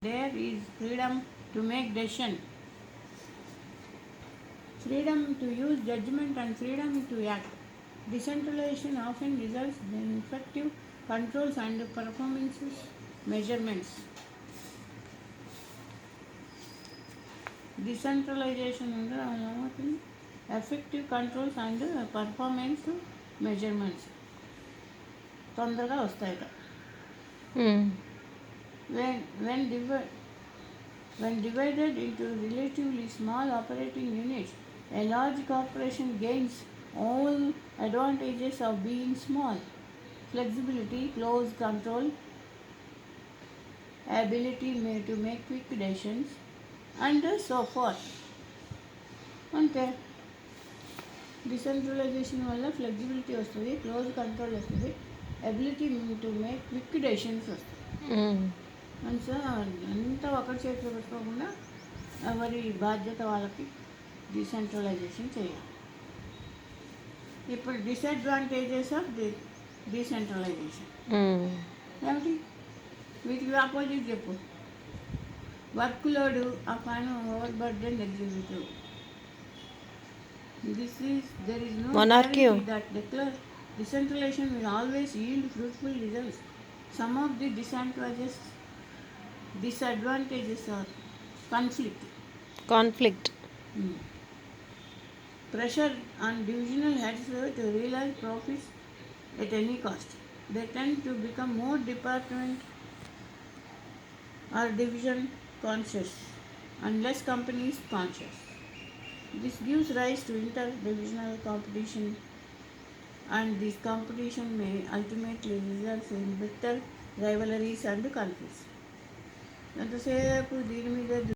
there is freedom to make decision, freedom to use judgment and freedom to act. Decentralization often results in effective controls and performance measurements. Decentralization under effective controls and performance measurements తొందరగా వస్తాయట. When divided into relatively small operating units, a large corporation gains all advantages of being small: flexibility, close control, ability to make quick decisions, and so forth. అంటే decentralisation వల్ల flexibility వస్తుంది, close control వస్తుంది, ability to make quick decisions వస్తాయి. And so అంతా ఒకటి చేతిలో పెట్టుకోకుండా ఎవరి బాధ్యత వాళ్ళకి డిసెంట్రలైజేషన్ చేయాలి. ఇప్పుడు డిసడ్వాంటేజెస్ ఆఫ్ డిసెంట్రలైజేషన్ ఏమిటి? వీటికి ఆపోజిట్ చెప్పు. Work load upon over burden executive. There is no Monarchy guarantee that decentralization will always yield fruitful results. Some of the disadvantages are conflict. Pressure on divisional heads to realize profits at any cost. They tend to become more department or division conscious and less companies conscious. This gives rise to inter-divisional competition, and this competition may ultimately result in bitter rivalries and conflicts. ఎంతసేపు దీని మీద